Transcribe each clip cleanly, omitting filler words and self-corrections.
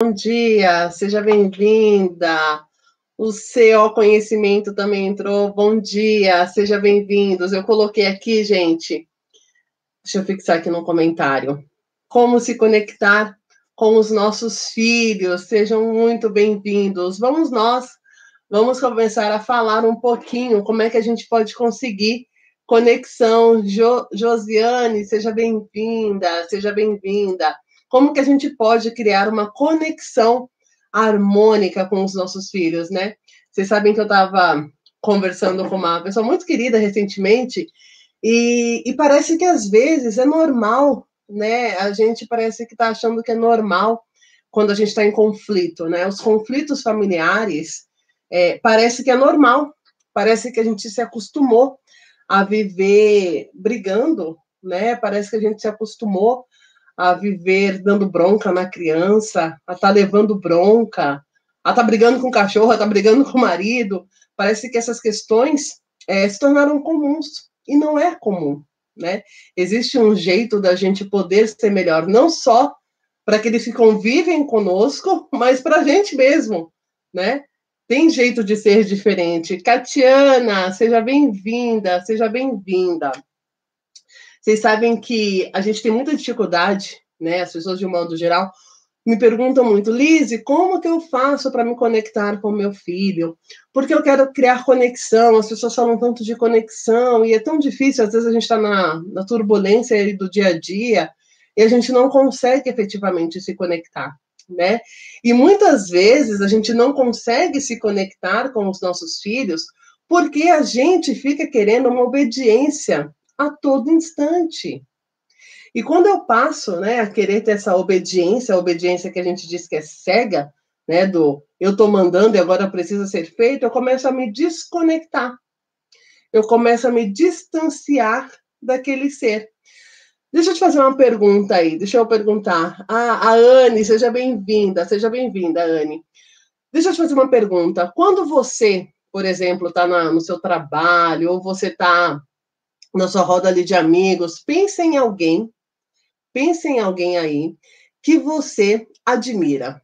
Bom dia, seja bem-vinda. O CO Conhecimento também entrou. Bom dia, seja bem-vindos. Eu coloquei aqui, gente, deixa eu fixar aqui no comentário. Como se conectar com os nossos filhos. Sejam muito bem-vindos. Vamos começar a falar um pouquinho como é que a gente pode conseguir conexão. Josiane, seja bem-vinda, seja bem-vinda. Como que a gente pode criar uma conexão harmônica com os nossos filhos, né? Vocês sabem que eu estava conversando com uma pessoa muito querida recentemente e parece que às vezes é normal, né? A gente parece que está achando que é normal quando a gente está em conflito, né? Os conflitos familiares parece que é normal, parece que a gente se acostumou a viver brigando, né? Parece que a gente se acostumou a viver dando bronca na criança, a estar levando bronca, a estar brigando com o cachorro, a estar brigando com o marido. Parece que essas questões se tornaram comuns, e não é comum, né? Existe um jeito da gente poder ser melhor, não só para aqueles que convivem conosco, mas para a gente mesmo, né? Tem jeito de ser diferente. Catiana, seja bem-vinda, seja bem-vinda. Vocês sabem que a gente tem muita dificuldade, né? As pessoas, de um modo geral, me perguntam muito, Lise, como que eu faço para me conectar com meu filho? Porque eu quero criar conexão, as pessoas falam tanto de conexão, e é tão difícil, às vezes a gente está na turbulência do dia a dia, e a gente não consegue efetivamente se conectar, né? E muitas vezes a gente não consegue se conectar com os nossos filhos porque a gente fica querendo uma obediência a todo instante. E quando eu passo, né, a querer ter essa obediência, a obediência que a gente diz que é cega, né, do eu estou mandando e agora precisa ser feito, eu começo a me desconectar. Eu começo a me distanciar daquele ser. Deixa eu te fazer uma pergunta aí, deixa eu perguntar. A Anne, seja bem-vinda, Anne. Deixa eu te fazer uma pergunta. Quando você, por exemplo, está no seu trabalho, ou você está na sua roda ali de amigos, pense em alguém aí que você admira.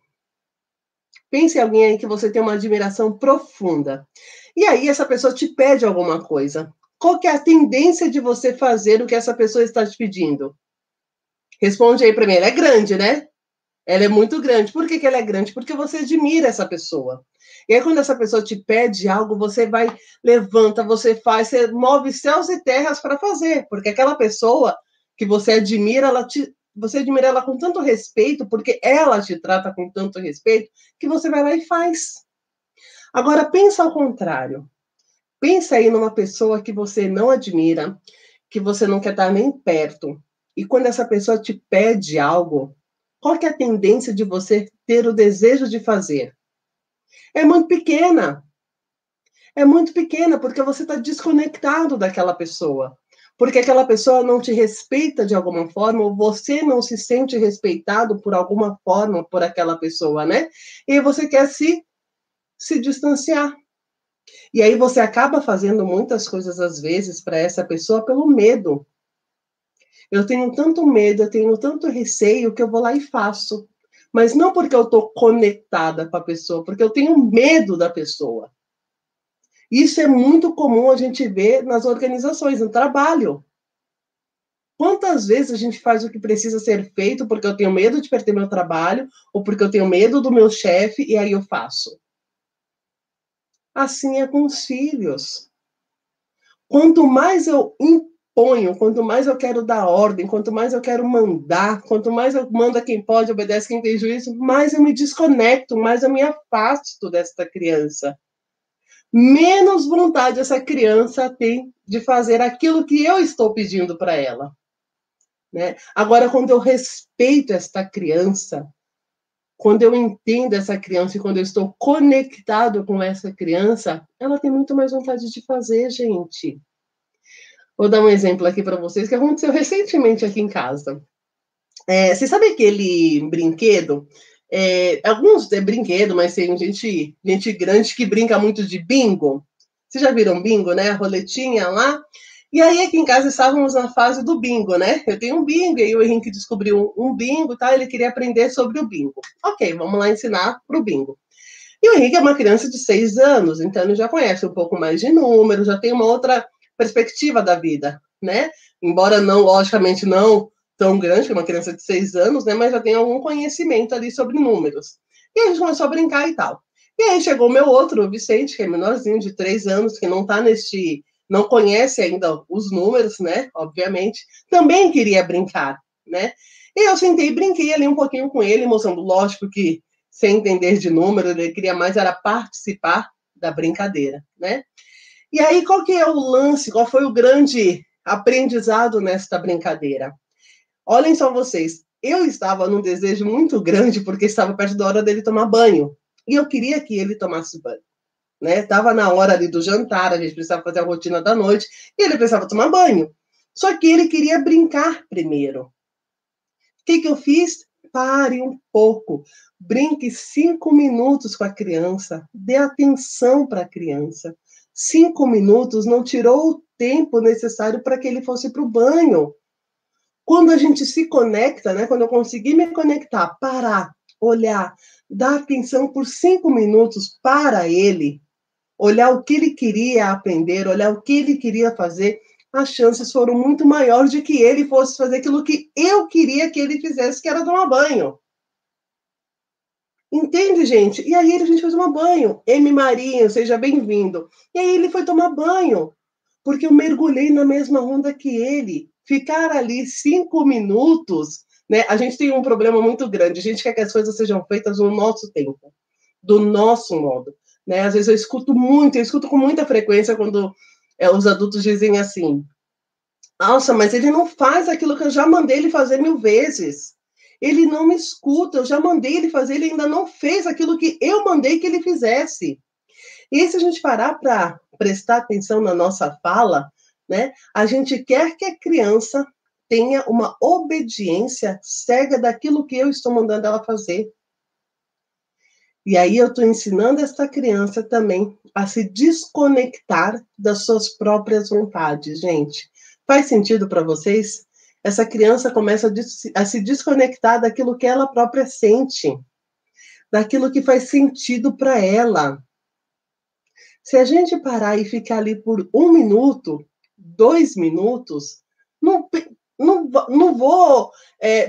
Pense em alguém aí que você tem uma admiração profunda. E aí essa pessoa te pede alguma coisa. Qual que é a tendência de você fazer o que essa pessoa está te pedindo? Responde aí para mim. Ela é grande, né? Ela é muito grande. Por que ela é grande? Porque você admira essa pessoa. E aí, quando essa pessoa te pede algo, você vai, levanta, você faz, você move céus e terras para fazer. Porque aquela pessoa que você admira, você admira ela com tanto respeito, porque ela te trata com tanto respeito, que você vai lá e faz. Agora, pensa ao contrário. Pensa aí numa pessoa que você não admira, que você não quer estar nem perto. E quando essa pessoa te pede algo, qual que é a tendência de você ter o desejo de fazer? É muito pequena. É muito pequena, porque você está desconectado daquela pessoa. Porque aquela pessoa não te respeita de alguma forma, ou você não se sente respeitado por alguma forma por aquela pessoa, né? E você quer se distanciar. E aí você acaba fazendo muitas coisas, às vezes, para essa pessoa pelo medo. Eu tenho tanto medo, eu tenho tanto receio que eu vou lá e faço. Mas não porque eu estou conectada com a pessoa, porque eu tenho medo da pessoa. Isso é muito comum a gente ver nas organizações, no trabalho. Quantas vezes a gente faz o que precisa ser feito porque eu tenho medo de perder meu trabalho ou porque eu tenho medo do meu chefe e aí eu faço? Assim é com os filhos. Quanto mais eu imponho, quanto mais eu quero dar ordem, quanto mais eu quero mandar, quanto mais eu mando a quem pode, obedece quem tem juízo, mais eu me desconecto, mais eu me afasto desta criança. Menos vontade essa criança tem de fazer aquilo que eu estou pedindo para ela. Né? Agora, quando eu respeito esta criança, quando eu entendo essa criança e quando eu estou conectado com essa criança, ela tem muito mais vontade de fazer, gente. Vou dar um exemplo aqui para vocês que aconteceu recentemente aqui em casa. Você sabe aquele brinquedo? Alguns é brinquedo, mas tem gente grande que brinca muito de bingo. Vocês já viram bingo, né? A roletinha lá. E aí, aqui em casa, estávamos na fase do bingo, né? Eu tenho um bingo, e aí o Henrique descobriu um bingo, tá? Ele queria aprender sobre o bingo. Ok, vamos lá ensinar para o bingo. E o Henrique é uma criança de 6 anos, então ele já conhece um pouco mais de números, já tem uma outra perspectiva da vida, né? Embora não, logicamente, não tão grande, que é uma criança de 6 anos, né? Mas já tem algum conhecimento ali sobre números. E a gente começou a brincar e tal. E aí chegou o meu outro, o Vicente, que é menorzinho, de 3 anos, que não tá não conhece ainda os números, né? Obviamente, também queria brincar, né? E eu sentei e brinquei ali um pouquinho com ele, mostrando, lógico que sem entender de número, ele queria mais era participar da brincadeira, né? E aí, qual que é o lance, qual foi o grande aprendizado nesta brincadeira? Olhem só vocês, eu estava num desejo muito grande, porque estava perto da hora dele tomar banho, e eu queria que ele tomasse banho, né? Estava na hora ali do jantar, a gente precisava fazer a rotina da noite, e ele precisava tomar banho. Só que ele queria brincar primeiro. O que eu fiz? Pare um pouco, brinque 5 minutos com a criança, dê atenção para a criança. 5 minutos não tirou o tempo necessário para que ele fosse para o banho. Quando a gente se conecta, né, quando eu consegui me conectar, parar, olhar, dar atenção por 5 minutos para ele, olhar o que ele queria aprender, olhar o que ele queria fazer, as chances foram muito maiores de que ele fosse fazer aquilo que eu queria que ele fizesse, que era tomar banho. Entende, gente? E aí a gente foi tomar banho. M. Marinho, seja bem-vindo. E aí ele foi tomar banho, porque eu mergulhei na mesma onda que ele. Ficar ali 5 minutos, né? A gente tem um problema muito grande. A gente quer que as coisas sejam feitas no nosso tempo, do nosso modo, né? Às vezes eu escuto com muita frequência quando os adultos dizem assim: nossa, mas ele não faz aquilo que eu já mandei ele fazer 1000 vezes. Ele não me escuta, eu já mandei ele fazer, ele ainda não fez aquilo que eu mandei que ele fizesse. E se a gente parar para prestar atenção na nossa fala, né, a gente quer que a criança tenha uma obediência cega daquilo que eu estou mandando ela fazer. E aí eu estou ensinando essa criança também a se desconectar das suas próprias vontades, gente. Faz sentido para vocês? Essa criança começa a se desconectar daquilo que ela própria sente, daquilo que faz sentido para ela. Se a gente parar e ficar ali por 1 minuto, 2 minutos, não, não vou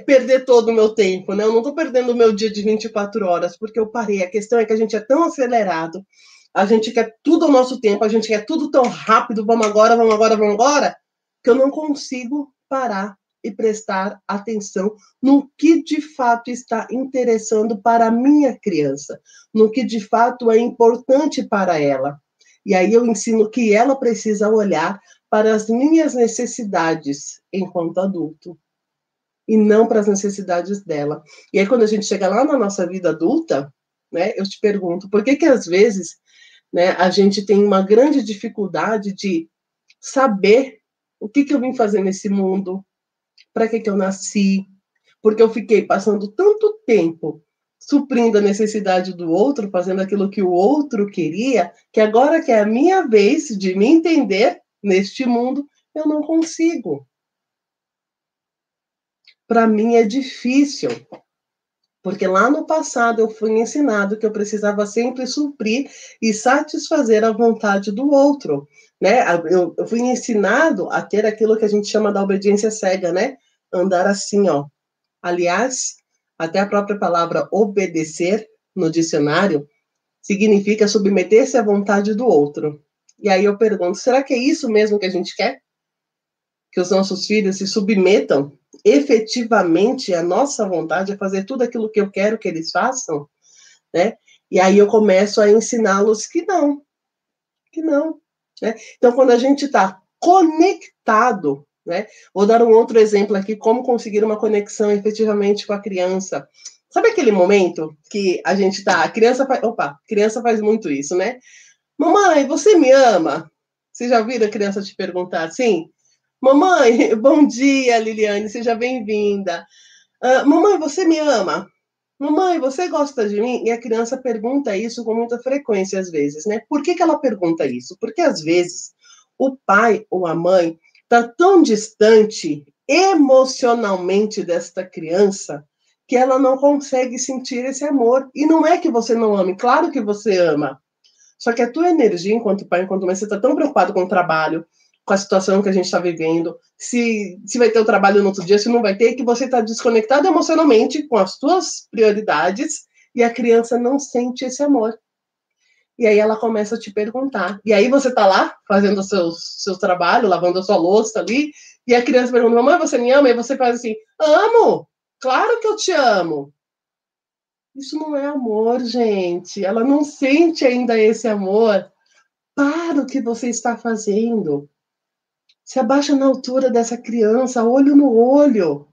perder todo o meu tempo, né? Eu não estou perdendo o meu dia de 24 horas, porque eu parei. A questão é que a gente é tão acelerado, a gente quer tudo ao nosso tempo, a gente quer tudo tão rápido, vamos agora, vamos agora, vamos agora, que eu não consigo parar e prestar atenção no que de fato está interessando para a minha criança, no que de fato é importante para ela. E aí eu ensino que ela precisa olhar para as minhas necessidades enquanto adulto e não para as necessidades dela. E aí quando a gente chega lá na nossa vida adulta, né, eu te pergunto, por que às vezes, né, a gente tem uma grande dificuldade de saber o que eu vim fazer nesse mundo, para que eu nasci, porque eu fiquei passando tanto tempo suprindo a necessidade do outro, fazendo aquilo que o outro queria, que agora que é a minha vez de me entender neste mundo, eu não consigo. Para mim é difícil, porque lá no passado eu fui ensinado que eu precisava sempre suprir e satisfazer a vontade do outro, né? Eu fui ensinado a ter aquilo que a gente chama da obediência cega, né? Andar assim, ó. Aliás, até a própria palavra obedecer no dicionário significa submeter-se à vontade do outro. E aí eu pergunto, será que é isso mesmo que a gente quer? Que os nossos filhos se submetam efetivamente à nossa vontade, a fazer tudo aquilo que eu quero que eles façam, né? E aí eu começo a ensiná-los que não, né? Então, quando a gente está conectado, né? Vou dar um outro exemplo aqui, como conseguir uma conexão efetivamente com a criança. Sabe aquele momento que a gente tá, criança faz muito isso, né? Mamãe, você me ama? Você já ouviu a criança te perguntar assim? Mamãe, bom dia, Liliane, seja bem-vinda. Mamãe, você me ama? Mamãe, você gosta de mim? E a criança pergunta isso com muita frequência, às vezes, né? Por que ela pergunta isso? Porque, às vezes, o pai ou a mãe está tão distante emocionalmente desta criança que ela não consegue sentir esse amor. E não é que você não ame, claro que você ama. Só que a tua energia, enquanto pai, enquanto mãe, você está tão preocupado com o trabalho, com a situação que a gente está vivendo, se vai ter o trabalho no outro dia, se não vai ter, que você está desconectado emocionalmente com as tuas prioridades e a criança não sente esse amor. E aí ela começa a te perguntar. E aí você está lá, fazendo o seu trabalho, lavando a sua louça ali, e a criança pergunta, mamãe, você me ama? E você faz assim, amo! Claro que eu te amo! Isso não é amor, gente. Ela não sente ainda esse amor. Para o que você está fazendo. Se abaixa na altura dessa criança, olho no olho,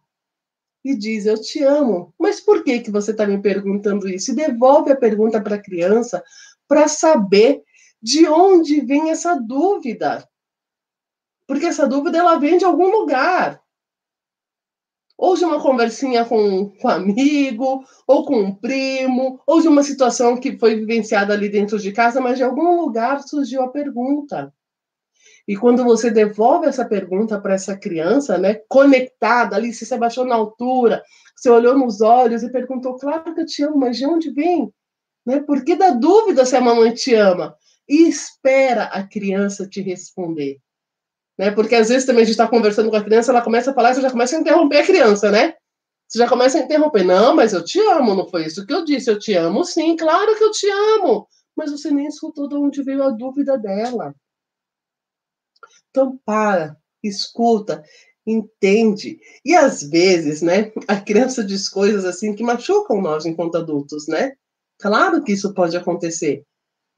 e diz, eu te amo. Mas por que você está me perguntando isso? E devolve a pergunta para a criança para saber de onde vem essa dúvida. Porque essa dúvida ela vem de algum lugar. Ou de uma conversinha com um amigo, ou com um primo, ou de uma situação que foi vivenciada ali dentro de casa, mas de algum lugar surgiu a pergunta. E quando você devolve essa pergunta para essa criança, né, conectada ali, você se abaixou na altura, você olhou nos olhos e perguntou, claro que eu te amo, mas de onde vem? Né? Por que dá dúvida se a mamãe te ama? E espera a criança te responder. Né? Porque às vezes também a gente está conversando com a criança, ela começa a falar e você já começa a interromper a criança, né? Você já começa a interromper. Não, mas eu te amo, não foi isso que eu disse. Eu te amo, sim, claro que eu te amo. Mas você nem escutou de onde veio a dúvida dela. Então, para, escuta, entende. E às vezes, né, a criança diz coisas assim que machucam nós enquanto adultos, né? Claro que isso pode acontecer.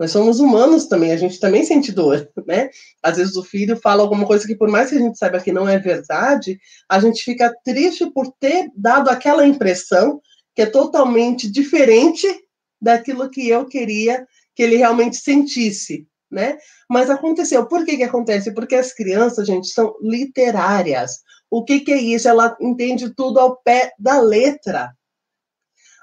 Nós somos humanos também, a gente também sente dor, né? Às vezes o filho fala alguma coisa que, por mais que a gente saiba que não é verdade, a gente fica triste por ter dado aquela impressão que é totalmente diferente daquilo que eu queria que ele realmente sentisse, né? Mas aconteceu. Por que acontece? Porque as crianças, gente, são literárias. O que é isso? Ela entende tudo ao pé da letra.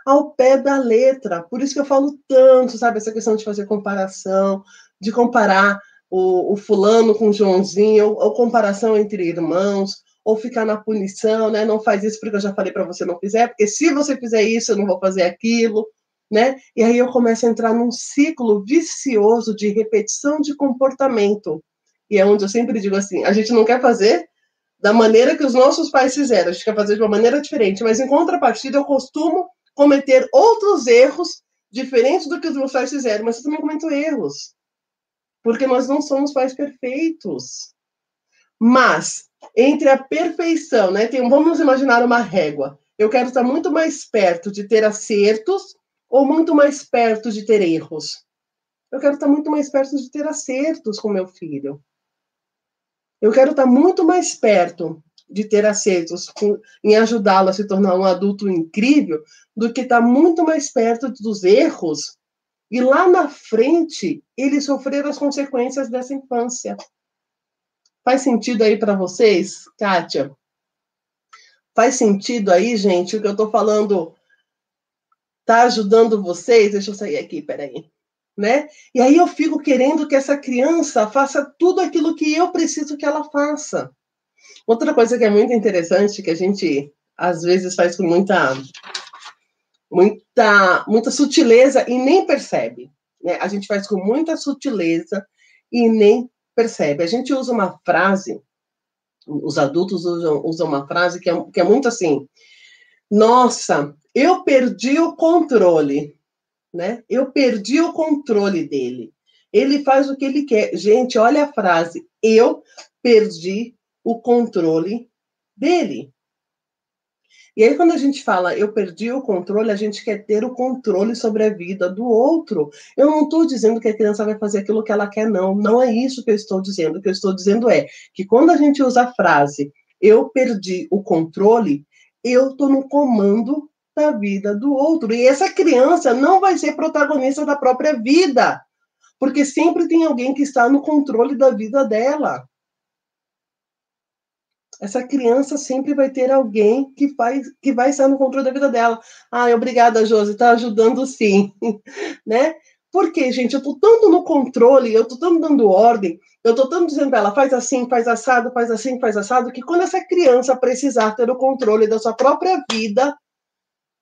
Ao pé da letra. Por isso que eu falo tanto, sabe? Essa questão de fazer comparação, de comparar o fulano com o Joãozinho, ou comparação entre irmãos, ou ficar na punição, né? Não faz isso porque eu já falei para você não fizer, porque se você fizer isso, eu não vou fazer aquilo, né? E aí eu começo a entrar num ciclo vicioso de repetição de comportamento. E é onde eu sempre digo assim, a gente não quer fazer da maneira que os nossos pais fizeram, a gente quer fazer de uma maneira diferente, mas em contrapartida eu costumo cometer outros erros diferentes do que os meus pais fizeram, mas eu também cometo erros, porque nós não somos pais perfeitos. Mas, entre a perfeição, né, vamos imaginar uma régua. Eu quero estar muito mais perto de ter acertos ou muito mais perto de ter erros? Eu quero estar muito mais perto de ter acertos com meu filho. Eu quero estar muito mais perto de ter acertos em ajudá-lo a se tornar um adulto incrível do que estar muito mais perto dos erros e lá na frente ele sofrer as consequências dessa infância. Faz sentido aí para vocês, Kátia? Faz sentido aí, gente, o que eu estou falando está ajudando vocês? Deixa eu sair aqui, peraí. Né? E aí eu fico querendo que essa criança faça tudo aquilo que eu preciso que ela faça. Outra coisa que é muito interessante, que a gente às vezes faz com muita sutileza e nem percebe. Né? A gente faz com muita sutileza e nem percebe. A gente usa uma frase, os adultos usam uma frase que é muito assim, nossa, eu perdi o controle. Né? Eu perdi o controle dele. Ele faz o que ele quer. Gente, olha a frase, eu perdi o controle dele. E aí, quando a gente fala eu perdi o controle, a gente quer ter o controle sobre a vida do outro. Eu não estou dizendo que a criança vai fazer aquilo que ela quer, não. Não é isso que eu estou dizendo. O que eu estou dizendo é que quando a gente usa a frase eu perdi o controle, eu estou no comando da vida do outro. E essa criança não vai ser protagonista da própria vida, porque sempre tem alguém que está no controle da vida dela. Essa criança sempre vai ter alguém que vai estar no controle da vida dela. Obrigada, Josi, está ajudando sim. Né? Porque, gente, eu estou tanto no controle, eu estou tanto dando ordem, Eu estou tanto dizendo para ela, faz assim, faz assado, faz assim, faz assado, que quando essa criança precisar ter o controle da sua própria vida,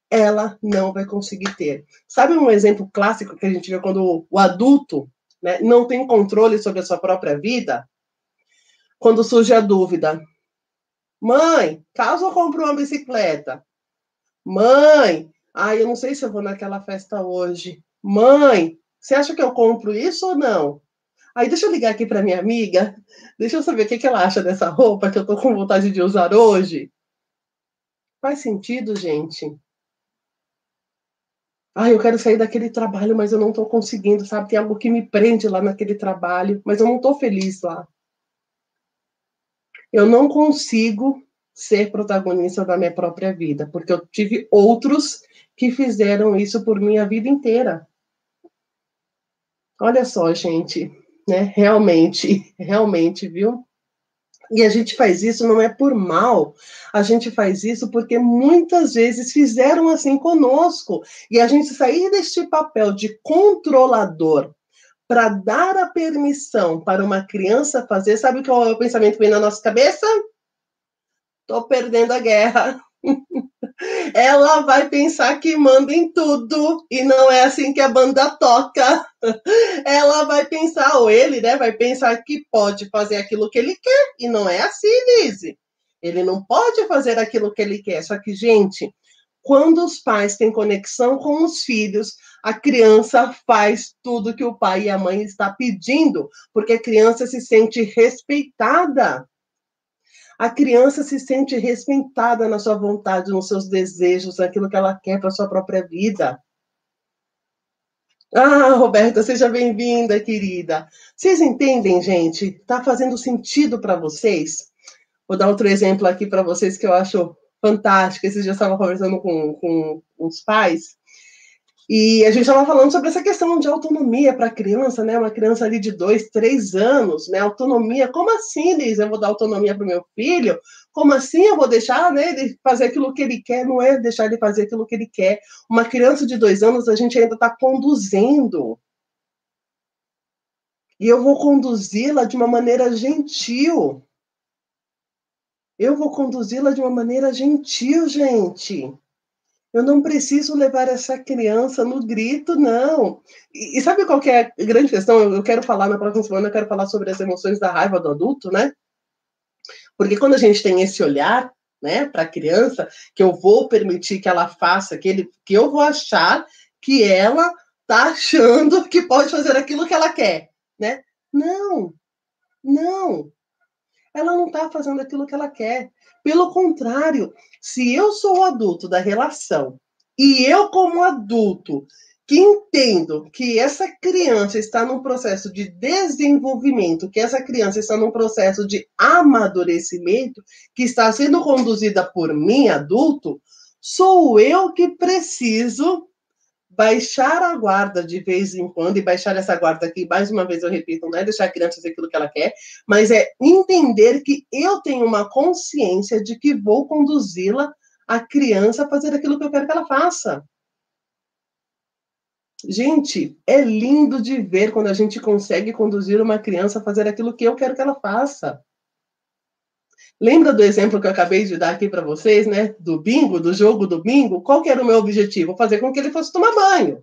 ela não vai conseguir ter. Sabe um exemplo clássico que a gente vê quando o adulto, né, não tem controle sobre a sua própria vida? Quando surge a dúvida. Mãe, caso eu compre uma bicicleta. Mãe, eu não sei se eu vou naquela festa hoje. Mãe, você acha que eu compro isso ou não? Aí deixa eu ligar aqui para minha amiga, deixa eu saber o que ela acha dessa roupa que eu tô com vontade de usar hoje. Faz sentido, gente? Eu quero sair daquele trabalho, mas eu não tô conseguindo, sabe? Tem algo que me prende lá naquele trabalho, mas eu não tô feliz lá. Eu não consigo ser protagonista da minha própria vida, porque eu tive outros que fizeram isso por minha vida inteira. Olha só, gente, né? Realmente, viu? E a gente faz isso não é por mal, a gente faz isso porque muitas vezes fizeram assim conosco. E a gente sair deste papel de controlador para dar a permissão para uma criança fazer, sabe qual é o pensamento que vem na nossa cabeça? Tô perdendo a guerra. Ela vai pensar que manda em tudo e não é assim que a banda toca. Ela vai pensar, ou ele, né, vai pensar que pode fazer aquilo que ele quer e não é assim, Lise. Ele não pode fazer aquilo que ele quer. Só que, gente, quando os pais têm conexão com os filhos, a criança faz tudo que o pai e a mãe está pedindo, porque a criança se sente respeitada. A criança se sente respeitada na sua vontade, nos seus desejos, naquilo que ela quer para a sua própria vida. Roberta, seja bem-vinda, querida. Vocês entendem, gente? Está fazendo sentido para vocês? Vou dar outro exemplo aqui para vocês que eu acho fantástico. Esses dias eu estava conversando com os pais e a gente estava falando sobre essa questão de autonomia para a criança, né? Uma criança ali de 2, 3 anos, né? Autonomia. Como assim, Liz? Eu vou dar autonomia para o meu filho? Como assim eu vou deixar, né, ele fazer aquilo que ele quer? Não é deixar ele fazer aquilo que ele quer. Uma criança de 2 anos, a gente ainda está conduzindo. E eu vou conduzi-la de uma maneira gentil. Eu vou conduzi-la de uma maneira gentil, gente. Eu não preciso levar essa criança no grito, não. E sabe qual que é a grande questão? Eu quero falar, na próxima semana, eu quero falar sobre as emoções da raiva do adulto, né? Porque quando a gente tem esse olhar, né, para a criança, que eu vou permitir que ela faça, que eu vou achar que ela está achando que pode fazer aquilo que ela quer, né? Não, não. Ela não está fazendo aquilo que ela quer. Pelo contrário, se eu sou o adulto da relação e eu, como adulto, que entendo que essa criança está num processo de desenvolvimento, que essa criança está num processo de amadurecimento, que está sendo conduzida por mim, adulto, sou eu que preciso baixar a guarda de vez em quando, e baixar essa guarda aqui, mais uma vez eu repito, não é deixar a criança fazer aquilo que ela quer, mas é entender que eu tenho uma consciência de que vou conduzi-la, a criança, a fazer aquilo que eu quero que ela faça. Gente, é lindo de ver quando a gente consegue conduzir uma criança a fazer aquilo que eu quero que ela faça. Lembra do exemplo que eu acabei de dar aqui para vocês, né? Do bingo, do jogo do bingo? Qual que era o meu objetivo? Fazer com que ele fosse tomar banho.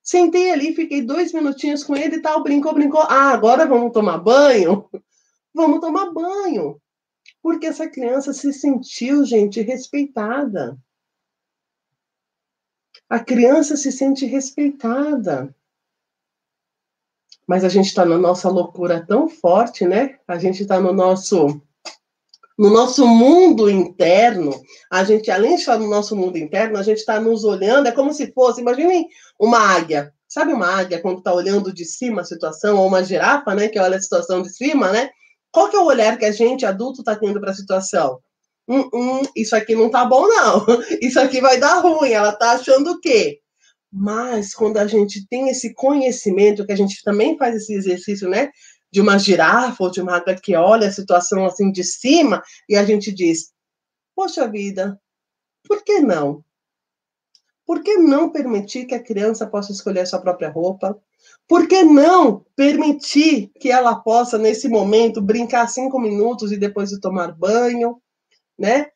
Sentei ali, fiquei 2 minutinhos com ele e tal, brincou. Agora vamos tomar banho? Vamos tomar banho. Porque essa criança se sentiu, gente, respeitada. A criança se sente respeitada. Mas a gente está na nossa loucura tão forte, né? A gente está no nosso mundo interno. A gente, além de estar no nosso mundo interno, a gente está nos olhando, é como se fosse, imaginem uma águia. Sabe uma águia quando está olhando de cima a situação, ou uma girafa, né, que olha a situação de cima, né? Qual que é o olhar que a gente, adulto, está tendo para a situação? Isso aqui não tá bom, não. Isso aqui vai dar ruim. Ela tá achando o quê? Mas quando a gente tem esse conhecimento, que a gente também faz esse exercício, né? De uma girafa ou de uma águia que olha a situação assim de cima e a gente diz: poxa vida, por que não? Por que não permitir que a criança possa escolher a sua própria roupa? Por que não permitir que ela possa, nesse momento, brincar 5 minutos e depois de tomar banho, né?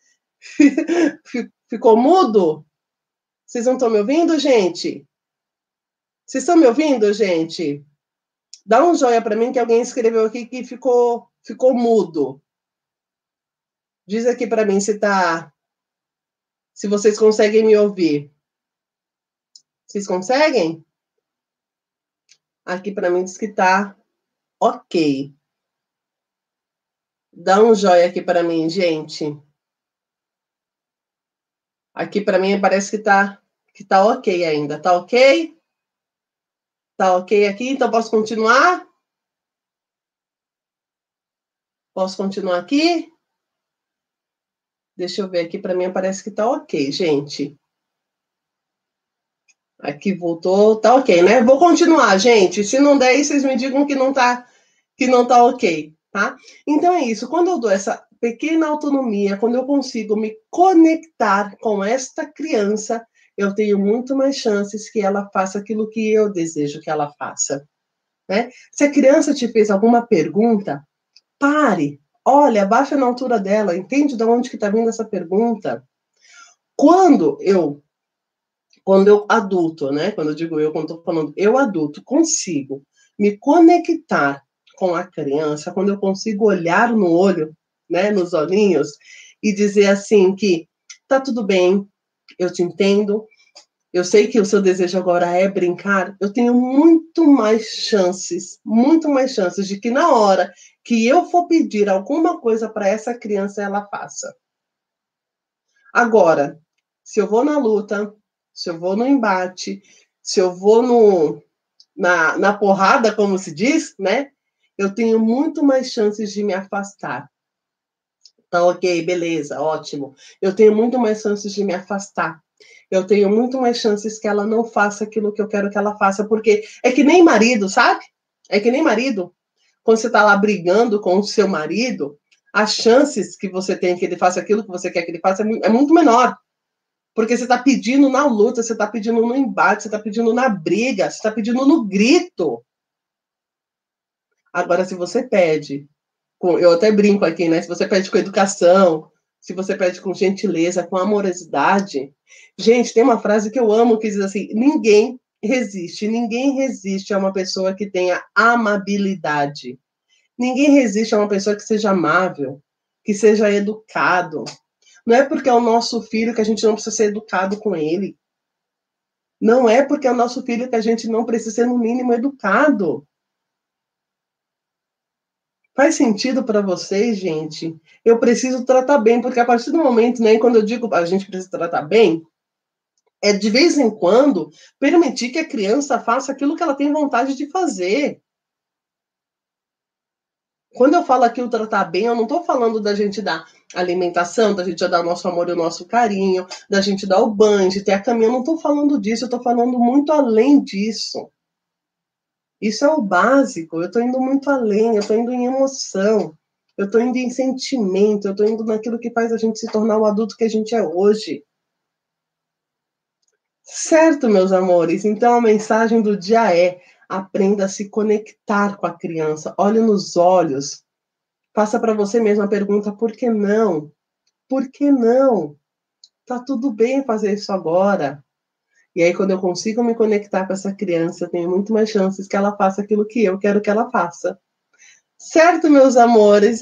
Ficou mudo? Vocês não estão me ouvindo, gente? Vocês estão me ouvindo, gente? Dá um joinha para mim que alguém escreveu aqui que ficou mudo. Diz aqui para mim se vocês conseguem me ouvir. Vocês conseguem? Aqui para mim diz que tá ok. Dá um joinha aqui para mim, gente. Aqui para mim parece que tá ok ainda. Tá ok? Tá ok aqui? Então posso continuar? Posso continuar aqui? Deixa eu ver aqui, para mim parece que tá ok, gente. Aqui voltou, tá ok, né? Vou continuar, gente. Se não der, aí vocês me digam que não tá ok, tá? Então é isso. Quando eu dou essa pequena autonomia, quando eu consigo me conectar com esta criança, eu tenho muito mais chances que ela faça aquilo que eu desejo que ela faça, né? Se a criança te fez alguma pergunta, pare, olha, abaixa na altura dela, entende de onde que está vindo essa pergunta. Quando eu adulto, né? Quando eu digo eu, quando estou falando eu adulto, consigo me conectar com a criança, quando eu consigo olhar no olho, né, nos olhinhos, e dizer assim que tá tudo bem, eu te entendo, eu sei que o seu desejo agora é brincar, eu tenho muito mais chances de que na hora que eu for pedir alguma coisa para essa criança, ela faça. Agora, se eu vou na luta, se eu vou no embate, se eu vou na porrada, como se diz, né? Eu tenho muito mais chances de me afastar. Tá ok, beleza, ótimo. Eu tenho muito mais chances de me afastar. Eu tenho muito mais chances que ela não faça aquilo que eu quero que ela faça, porque é que nem marido, sabe? É que nem marido. Quando você tá lá brigando com o seu marido, as chances que você tem que ele faça aquilo que você quer que ele faça é muito menor. Porque você está pedindo na luta, você está pedindo no embate, você está pedindo na briga, você está pedindo no grito. Agora, se você pede, eu até brinco aqui, né? Se você pede com educação, se você pede com gentileza, com amorosidade. Gente, tem uma frase que eu amo que diz assim: ninguém resiste a uma pessoa que tenha amabilidade. Ninguém resiste a uma pessoa que seja amável, que seja educado. Não é porque é o nosso filho que a gente não precisa ser educado com ele. Não é porque é o nosso filho que a gente não precisa ser, no mínimo, educado. Faz sentido para vocês, gente? Eu preciso tratar bem, porque a partir do momento, né, quando eu digo a gente precisa tratar bem, é de vez em quando permitir que a criança faça aquilo que ela tem vontade de fazer. Quando eu falo aqui o tratar bem, eu não estou falando da gente dar alimentação, da gente dar o nosso amor e o nosso carinho, da gente dar o banho, de ter a caminha. Eu não estou falando disso, eu estou falando muito além disso. Isso é o básico. Eu estou indo muito além, eu estou indo em emoção, eu estou indo em sentimento, eu estou indo naquilo que faz a gente se tornar o adulto que a gente é hoje. Certo, meus amores? Então a mensagem do dia é: aprenda a se conectar com a criança, olhe nos olhos, faça para você mesma a pergunta: por que não? Por que não? Tá tudo bem fazer isso agora. E aí, quando eu consigo me conectar com essa criança, eu tenho muito mais chances que ela faça aquilo que eu quero que ela faça. Certo, meus amores?